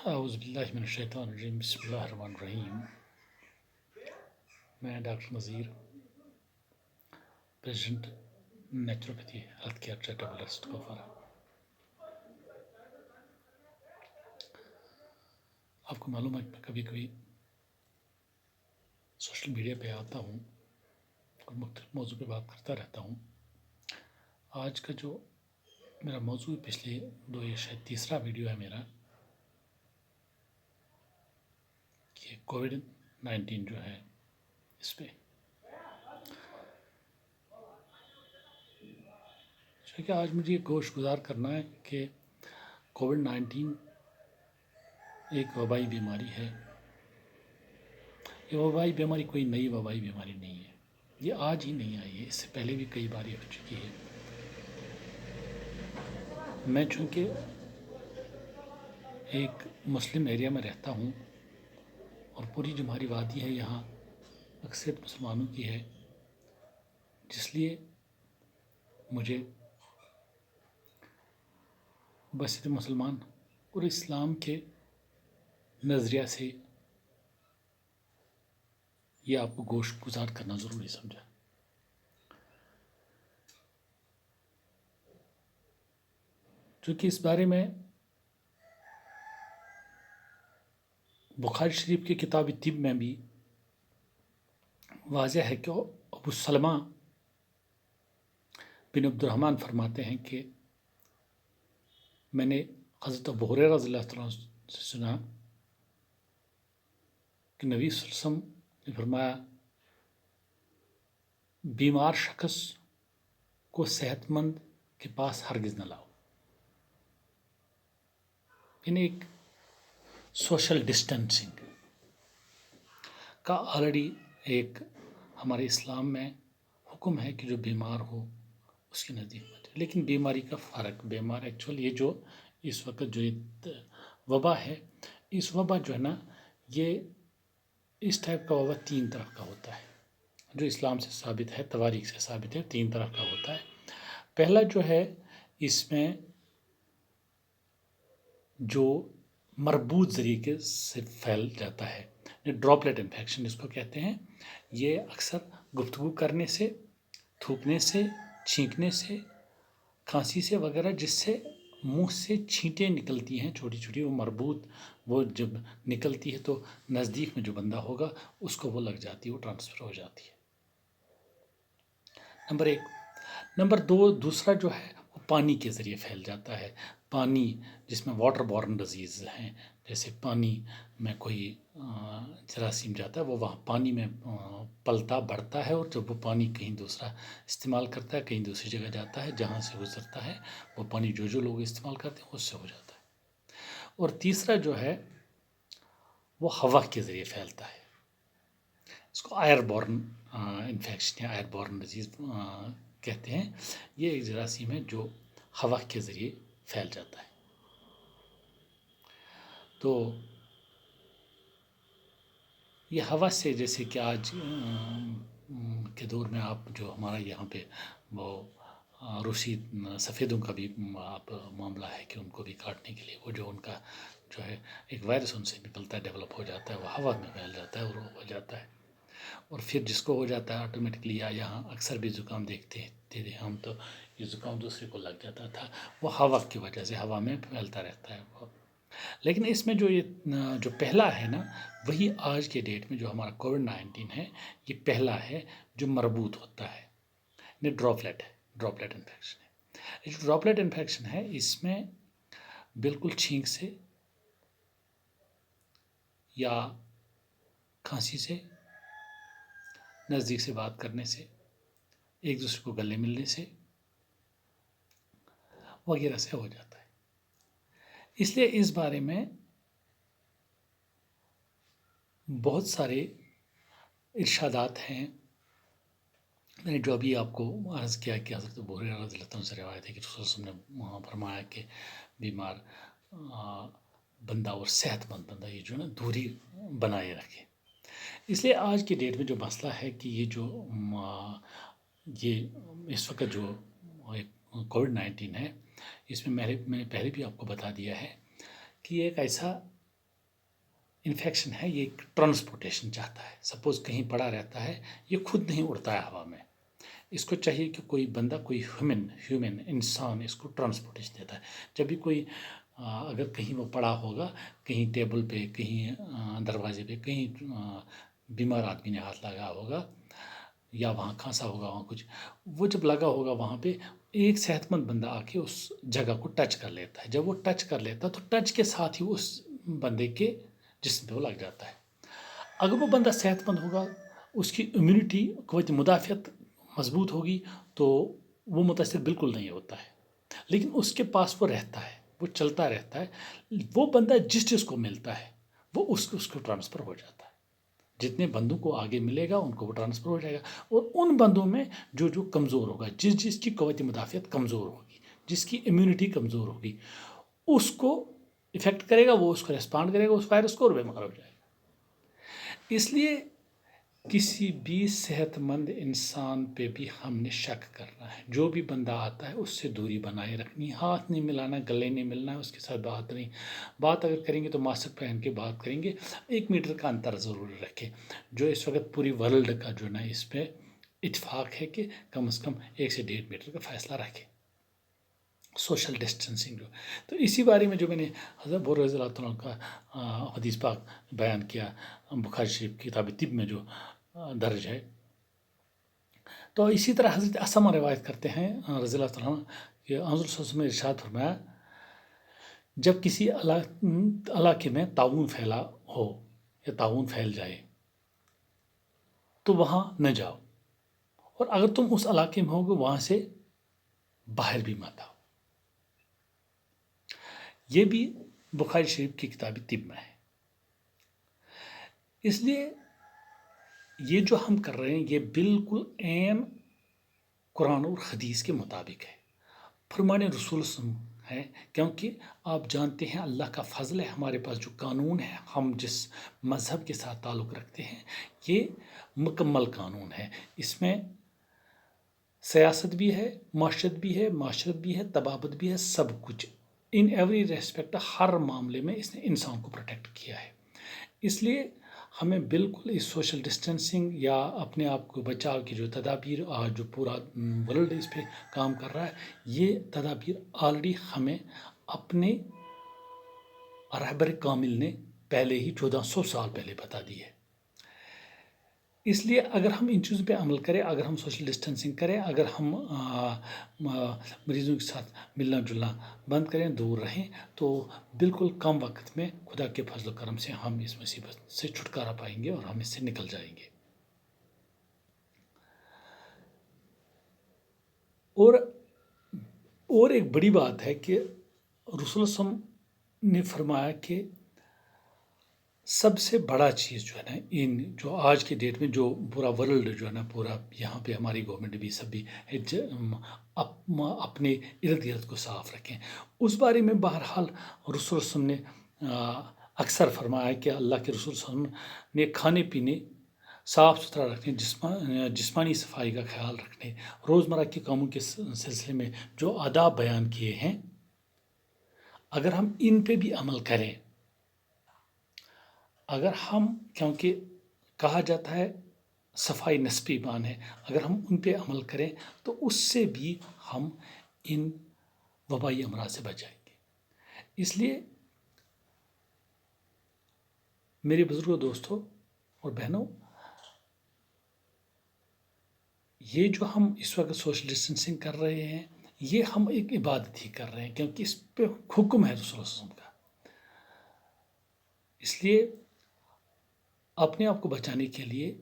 اعوذ باللہ من الشیطان الرجیم بسم اللہ الرحمن الرحیم۔ میں doctor Nazir, president naturopathy health care charitable trust Kupwara. آپ کو معلوم ہے کہ میں کبھی کبھی سوشل میڈیا پہ آتا ہوں اور مختلف موضوع پہ بات کرتا رہتا ہوں۔ آج کا جو میرا موضوع پچھلے یہ شاید تیسرا ویڈیو ہے میرا، کہ کووڈ-19 جو ہے اس پہ کہ آج مجھے گوش گزار کرنا ہے کہ کووڈ-19 ایک وبائی بیماری ہے۔ یہ وبائی بیماری کوئی نئی وبائی بیماری نہیں ہے، یہ آج ہی نہیں آئی ہے، اس سے پہلے بھی کئی بار ہو چکی ہے۔ میں چونکہ ایک مسلم ایریا میں رہتا ہوں اور پوری جو ہماری وادی ہے یہاں اکثریت مسلمانوں کی ہے، جس لیے مجھے بصیرت مسلمان اور اسلام کے نظریہ سے یہ آپ کو گوش گزار کرنا ضروری سمجھا۔ چونکہ اس بارے میں بخاری شریف کی کتاب طب میں بھی واضح ہے کہ ابو سلمہ بن عبد الرحمن فرماتے ہیں کہ میں نے حضرت ابو ہریرہ رضی اللہ عنہ سے سنا کہ نبی صلی اللہ علیہ وسلم نے فرمایا، بیمار شخص کو صحت مند کے پاس ہرگز نہ لاؤ۔ یعنی ایک سوشل ڈسٹینسنگ کا آلریڈی ایک ہمارے اسلام میں حکم ہے کہ جو بیمار ہو اس کے نزدیک مت جائے۔ لیکن بیماری کا فرق، بیمار ایکچوئل یہ جو اس وقت جو وبا ہے، اس وبا جو ہے نا، یہ اس ٹائپ کا وبا 3 طرح کا ہوتا ہے جو اسلام سے ثابت ہے، تواریخ سے ثابت ہے، 3 طرح کا ہوتا ہے۔ پہلا جو ہے اس میں جو مربوط ذریعے سے پھیل جاتا ہے، ڈراپلیٹ انفیکشن اس کو کہتے ہیں۔ یہ اکثر گفتگو کرنے سے، تھوکنے سے، چھینکنے سے، کھانسی سے وغیرہ، جس سے منہ سے چھینٹیں نکلتی ہیں چھوٹی چھوٹی، وہ مربوط، وہ جب نکلتی ہے تو نزدیک میں جو بندہ ہوگا اس کو وہ لگ جاتی ہے، وہ ٹرانسفر ہو جاتی ہے۔ نمبر 1۔ نمبر 2، دوسرا جو ہے وہ پانی کے ذریعے پھیل جاتا ہے۔ پانی جس میں واٹر بورن ڈیزیز ہیں، جیسے پانی میں کوئی جراثیم جاتا ہے، وہ وہاں پانی میں پلتا بڑھتا ہے، اور جب وہ پانی کہیں دوسرا استعمال کرتا ہے، کہیں دوسری جگہ جاتا ہے، جہاں سے گزرتا ہے وہ پانی جو لوگ استعمال کرتے ہیں اس سے ہو جاتا ہے۔ اور تیسرا جو ہے وہ ہوا کے ذریعے پھیلتا ہے، اس کو ایئر بورن انفیکشن یا ایئر بورن ڈیزیز کہتے ہیں۔ یہ ایک جراثیم ہے جو ہوا کے ذریعے پھیل جاتا ہے۔ تو یہ ہوا سے، جیسے کہ آج کے دور میں آپ جو ہمارا یہاں پہ وہ روسی سفیدوں کا بھی آپ معاملہ ہے کہ ان کو بھی کاٹنے کے لیے وہ جو ان کا جو ہے ایک وائرس ان سے نکلتا ہے، ڈیولپ ہو جاتا ہے، وہ ہوا میں پھیل جاتا ہے اور وہ ہو جاتا ہے، اور پھر جس کو ہو جاتا ہے آٹومیٹکلی، یا یہاں اکثر بھی زکام دیکھتے تھے ہم، تو یہ زکام دوسرے کو لگ جاتا تھا، وہ ہوا کی وجہ سے ہوا میں پھیلتا رہتا ہے وہ۔ لیکن اس میں جو یہ جو پہلا ہے نا، وہی آج کے ڈیٹ میں جو ہمارا کووڈ-19 ہے، یہ پہلا ہے جو مربوط ہوتا ہے، یہ ڈراپلیٹ انفیکشن ہے۔ جو ڈراپلیٹ انفیکشن ہے، اس میں بالکل چھینک سے یا کھانسی سے، نزدیک سے بات کرنے سے، ایک دوسرے کو گلے ملنے سے وغیرہ سے ہو جاتا ہے۔ اس لیے اس بارے میں بہت سارے ارشادات ہیں۔ میں نے جو ابھی آپ کو عرض کیا کہ حضرت ابو ہریرہ رضی اللہ عنہ سے روایت ہے کہ رسول اللہ صلی اللہ علیہ وسلم نے فرمایا کہ بیمار بندہ اور صحت مند بندہ یہ جو ہے نا دوری بنائے رکھے۔ اس لیے آج کی ڈیٹ میں جو مسئلہ ہے کہ یہ جو یہ اس وقت جو کووڈ-19 ہے، اس میں میں نے پہلے بھی آپ کو بتا دیا ہے کہ یہ ایک ایسا انفیکشن ہے، یہ ٹرانسپورٹیشن چاہتا ہے. سپوز کہیں پڑا رہتا ہے، یہ خود نہیں اڑتا ہے ہوا میں، اس کو چاہیے کہ کوئی بندہ، کوئی ہیومن انسان اس کو ٹرانسپورٹیشن دیتا ہے. جب بھی کوئی اگر کہیں وہ پڑا ہوگا، کہیں ٹیبل پہ، کہیں دروازے پہ، کہیں بیمار آدمی نے ہاتھ لگا ہوگا یا وہاں کھانسا ہوگا، وہاں کچھ وہ جب لگا ہوگا وہاں پہ، ایک صحت مند بندہ آ کے اس جگہ کو ٹچ کر لیتا ہے. جب وہ ٹچ کر لیتا ہے تو ٹچ کے ساتھ ہی اس بندے کے جسم پہ وہ لگ جاتا ہے. اگر وہ بندہ صحت مند ہوگا، اس کی امیونٹی، قوت مدافعت مضبوط ہوگی، تو وہ متاثر بالکل نہیں ہوتا ہے. لیکن اس کے پاس وہ رہتا ہے، وہ چلتا رہتا ہے، وہ بندہ جس کو ملتا ہے وہ اس کو ٹرانسفر ہو جاتا ہے. جتنے بندوں کو آگے ملے گا ان کو وہ ٹرانسفر ہو جائے گا. اور ان بندوں میں جو کمزور ہوگا، جس کی قوت مدافعت کمزور ہوگی، جس کی امیونٹی کمزور ہوگی، اس کو افیکٹ کرے گا، وہ اس کو ریسپانڈ کرے گا اس وائرس کو، اور بیمار ہو جائے گا. اس لیے کسی بھی صحت مند انسان پہ بھی ہم نے شک کرنا ہے. جو بھی بندہ آتا ہے اس سے دوری بنائے رکھنی، ہاتھ نہیں ملانا، گلے نہیں ملنا ہے، اس کے ساتھ بات اگر کریں گے تو ماسک پہن کے بات کریں گے. 1 میٹر کا انتر ضرور رکھیں. جو اس وقت پوری ورلڈ کا جو نا اس پہ اتفاق ہے کہ کم از کم 1 سے 1.5 میٹر کا فاصلہ رکھیں، سوشل ڈسٹینسنگ. تو اسی بارے میں جو میں نے حضرت ابو رضی اللہ تعالیٰ کا حدیث پاک بیان کیا، بخاری شریف کتاب طب میں جو درج ہے. تو اسی طرح حضرت اسما روایت کرتے ہیں رضی اللہ تعالیٰ عنہ کہ حضور صلی اللہ علیہ وسلم نے ارشاد فرمایا، جب کسی علاقے میں طاعون پھیلا ہو یا طاعون پھیل جائے تو وہاں نہ جاؤ، اور اگر تم اس علاقے میں ہوگے وہاں سے باہر بھی مت آؤ. یہ بھی بخاری شریف کی کتاب طب میں ہے. اس لیے یہ جو ہم کر رہے ہیں یہ بالکل عین قرآن اور حدیث کے مطابق ہے، فرمان رسول ہے. کیونکہ آپ جانتے ہیں اللہ کا فضل ہے، ہمارے پاس جو قانون ہے، ہم جس مذہب کے ساتھ تعلق رکھتے ہیں، یہ مکمل قانون ہے. اس میں سیاست بھی ہے، معاشرت بھی ہے، طبابت بھی ہے، سب کچھ ان ایوری ریسپیکٹ، ہر معاملے میں اس نے انسان کو پروٹیکٹ کیا ہے. اس لیے ہمیں بالکل اس سوشل ڈسٹینسنگ یا اپنے آپ کو بچاؤ کی جو تدابیر آج جو پورا ورلڈ اس پہ کام کر رہا ہے، یہ تدابیر آلریڈی ہمیں اپنے رہبر کامل نے پہلے ہی 1400 سال پہلے بتا دی ہے. اس لیے اگر ہم ان چیزوں پہ عمل کریں، اگر ہم سوشل ڈسٹینسنگ کریں، اگر ہم مریضوں کے ساتھ ملنا جلنا بند کریں، دور رہیں، تو بالکل کم وقت میں خدا کے فضل و کرم سے ہم اس مصیبت سے چھٹکارا پائیں گے اور ہم اس سے نکل جائیں گے. اور ایک بڑی بات ہے کہ رسول اللہ صلی اللہ علیہ وسلم نے فرمایا کہ سب سے بڑا چیز جو ہے نا، ان جو آج کے ڈیٹ میں جو پورا ورلڈ جو ہے نا، پورا یہاں پہ ہماری گورنمنٹ بھی سب بھی اپنے ارد گرد کو صاف رکھیں. اس بارے میں بہرحال رسول اللہ صلی اللہ علیہ وسلم نے اکثر فرمایا کہ اللہ کے رسول صلی اللہ علیہ وسلم نے کھانے پینے صاف ستھرا رکھنے، جسمانی صفائی کا خیال رکھنے، روزمرہ کے کاموں کے سلسلے میں جو آداب بیان کیے ہیں، اگر ہم ان پہ بھی عمل کریں، اگر ہم، کیونکہ کہا جاتا ہے صفائی نصف ایمان ہے، اگر ہم ان پہ عمل کریں تو اس سے بھی ہم ان وبائی امراض سے بچائیں گے. اس لیے میرے بزرگوں، دوستوں اور بہنوں، یہ جو ہم اس وقت سوشل ڈسٹینسنگ کر رہے ہیں، یہ ہم ایک عبادت ہی کر رہے ہیں، کیونکہ اس پہ حکم ہے رسول اللہ صلی اللہ علیہ وسلم کا. اس لیے اپنے آپ کو بچانے کے لیے